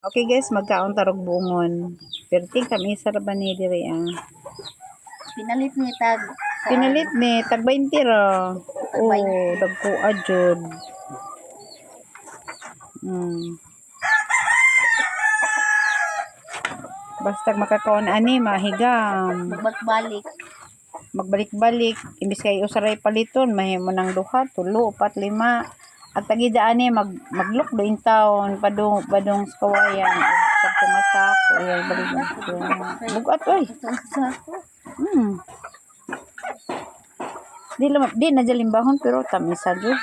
Okay guys, magkaon tarog bungon. Perting kami sa ni diri ah. Pinalit ni tag. Pinalit ni tag 20 ra. Oh, dagko ajud. Basta makakaon ani mahigam. Magbalik. Magbalik-balik imbis kay usaray paliton mahimo nang 2, 3, 4, 5. At tagida ani maglok do in town padung sa kawayan sa tumasak ay balik ko. Bugat oy. Di na jalimbahon pero tamisa jud.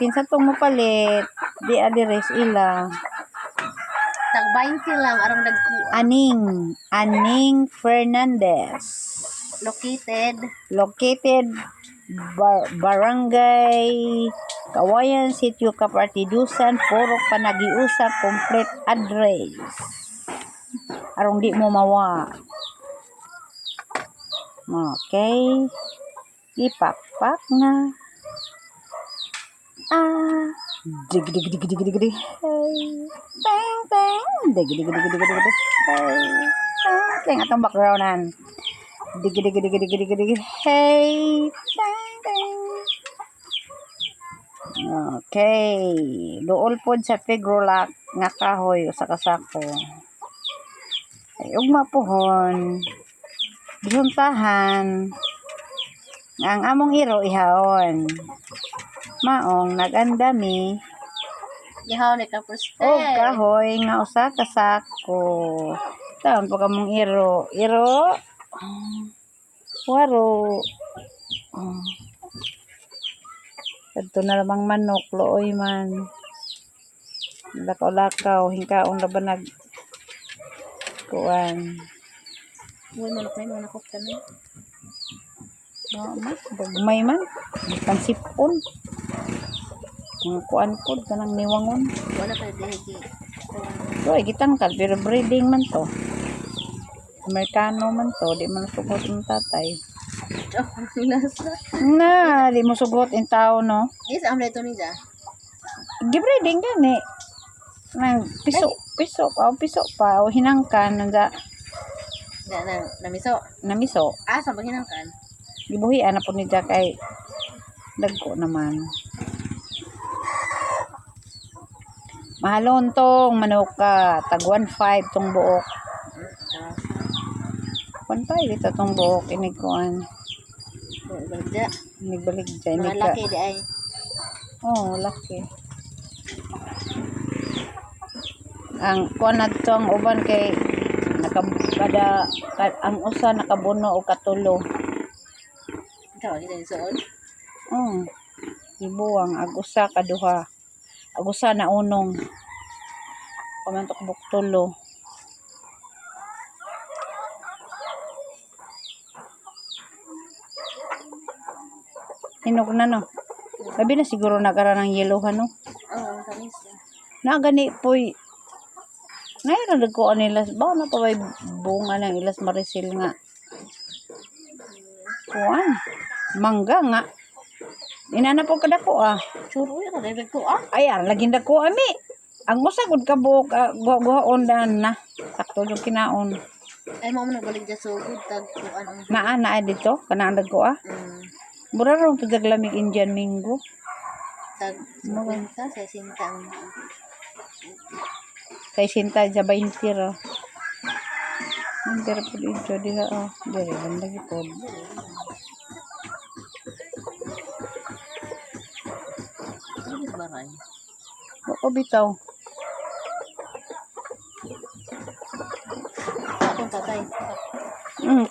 Kinsa tong mapalit di address ila. Tag 20 lang arang dagko. Aning Fernandez. Located Barangay Kawayan, Sitio Kapartidusan, Purok Panagiusa, complete address. Arong di mo mawa. Okay. Ipakpak na. Dig. Hey. Teng. Dig. Hey. Teng atong backgrounan. Dig. Hey. Teng. Okay. Duol pod sa pigrolak nga kahoy usa ka sako. Ay ugma pohon. Gisuntahan. Ang among iro ihaon. Maong nagandami. Ihaw ni ka first. O kahoy nga usa ka sako. Taon pa kamong iro. Waro. Kadto na lamang manok, looy man. Lakaw-lakaw, hingkaon laban kuan. Uy, manok na manok ka na. Dagmay man. Pansipon. Mga kuan pod kanang niwangon. Wala ka dihigi. Uy, gitangkal pero breeding man to. Amerikano man to, di man sugot ng tatay. Di mo sugot in tao, no? Yes, ang reto ni ja. Gibreeding gani. Nang piso pa o hinangkan nanda. Namiso. Sa hinangkan. Gibuhian na po ni ja kay dagko naman. Mahalon tong manok ka, tag 1.5 tong buok. 1.5 ito tong buok inikuan. Nagbalik dyan. Mga laki di ay. Laki. Ang kuan na ito ang uban kay ang usa nakabuno o katulo. Ikaw, hindi tayo soon? Ibuwang agusa kaduha. Agusa na unong. Pamantok buktulo. Hinog na no. Labi na siguro nagara ng yelohan no. Tamis. Nagani poy. Ngayon nagkuha nila. Ba na pa bay bunga ng ilas marisil nga. Kuan. Mangga nga. Inana po kada ko Suro ya kada ko Ayan, laging dako ami. Ang musagod ka buok guhaon dan na. Sakto yung kinaon. Ay mo nagbalik dyan sugod tag kuan ang. Naa dito kanang dagko Mura raw ito daglamig Indian Mingo. Tag 50 sa sinta ang. Kay sinta dya 20 ra. Nandira po dito diha Diri lang lagi po. Baray. Bako bitaw. Akong tatay.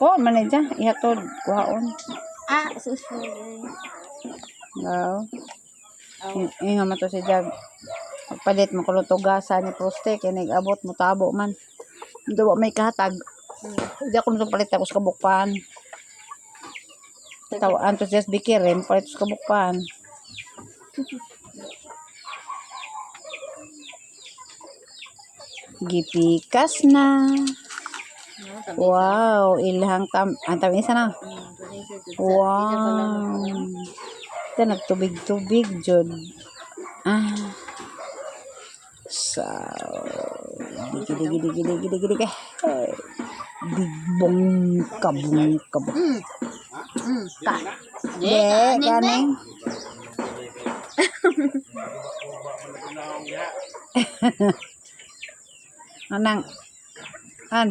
Ko man dya ihatod kuhaon. Susunod. Wow. Inga man to si Jag. Pagpalit mo kulo tugasa ni proste kay nag-abot mo tabo man. Dawa may kahatag. Di ako nito palit ako sa kabukpan. Tawaan to just bikirin palit sa kabukpan. Gipikas na. Wow, ilhang tamis na. Wow. Ito nagtubig-tubig jud. So, digi. Bigbong kabong. Ka. De, kaning. Anang. An.